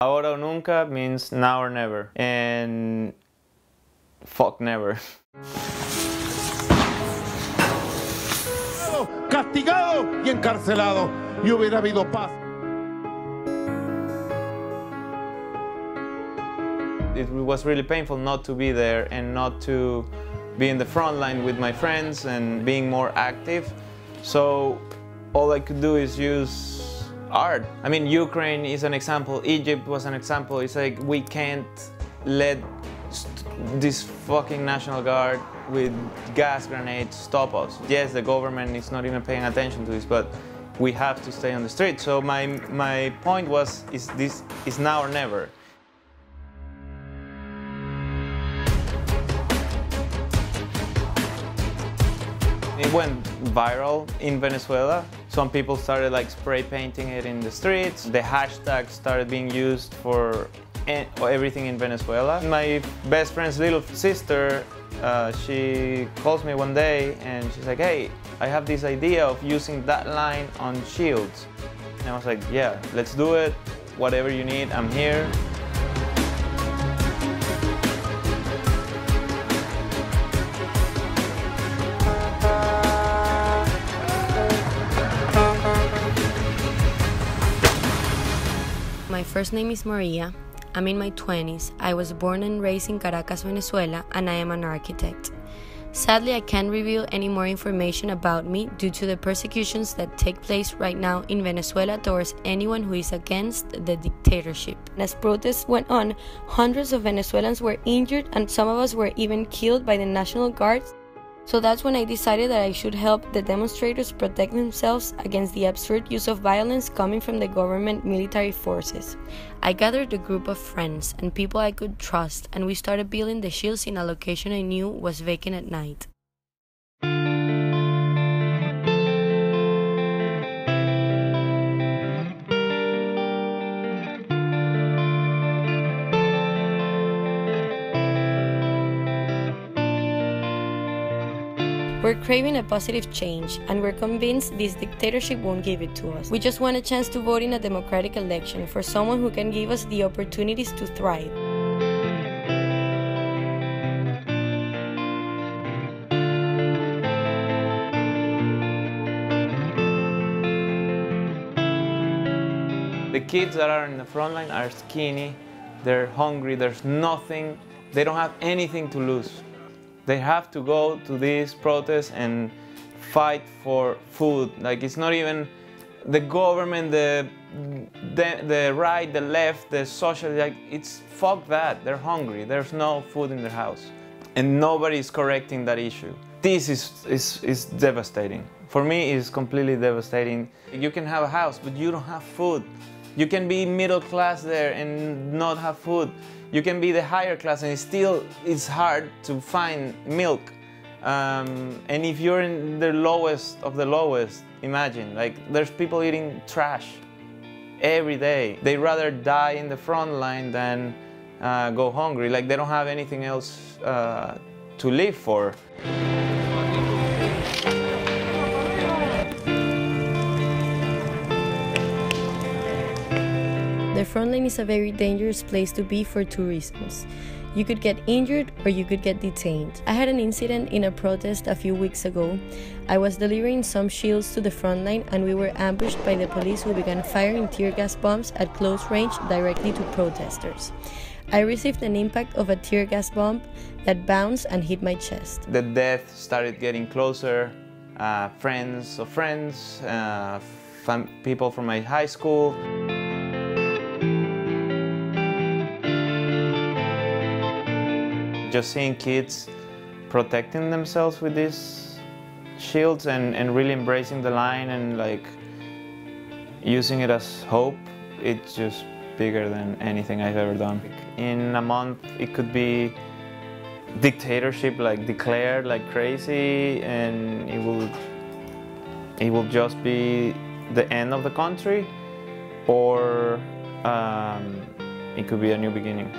Ahora o nunca means now or never, and fuck never. Castigado y encarcelado, y hubiera habido paz. It was really painful not to be there and not to be in the front line with my friends and being more active. So all I could do is use art. I mean, Ukraine is an example, Egypt was an example. It's like we can't let this fucking National Guard with gas grenades stop us. Yes, the government is not even paying attention to this, but we have to stay on the street. So my point was, this is now or never. It went viral in Venezuela. Some people started like spray painting it in the streets. The hashtag started being used for everything in Venezuela. My best friend's little sister, she calls me one day and she's like, hey, I have this idea of using that line on shields. And I was like, yeah, let's do it. Whatever you need, I'm here. My first name is Maria. I'm in my 20s. I was born and raised in Caracas, Venezuela, and I am an architect. Sadly, I can't reveal any more information about me due to the persecutions that take place right now in Venezuela towards anyone who is against the dictatorship. As protests went on, hundreds of Venezuelans were injured and some of us were even killed by the National Guard. So that's when I decided that I should help the demonstrators protect themselves against the absurd use of violence coming from the government military forces. I gathered a group of friends and people I could trust, and we started building the shields in a location I knew was vacant at night. We're craving a positive change, and we're convinced this dictatorship won't give it to us. We just want a chance to vote in a democratic election for someone who can give us the opportunities to thrive. The kids that are in the front line are skinny, they're hungry, there's nothing, they don't have anything to lose. They have to go to these protests and fight for food. Like, it's not even the government, the right, the left, the social, like, it's fuck that. They're hungry, there's no food in their house. And nobody is correcting that issue. This is devastating. For me, it's completely devastating. You can have a house, but you don't have food. You can be middle class there and not have food. You can be the higher class and it's hard to find milk. And if you're in the lowest of the lowest, imagine, like, there's people eating trash every day. They'd rather die in the front line than go hungry. Like, they don't have anything else to live for. The front line is a very dangerous place to be for two reasons. You could get injured or you could get detained. I had an incident in a protest a few weeks ago. I was delivering some shields to the front line and we were ambushed by the police who began firing tear gas bombs at close range directly to protesters. I received an impact of a tear gas bomb that bounced and hit my chest. The death started getting closer. Friends of friends, people from my high school. Just seeing kids protecting themselves with these shields and really embracing the line and like using it as hope, it's just bigger than anything I've ever done. In a month, it could be dictatorship, like declared like crazy, and it will just be the end of the country, or it could be a new beginning.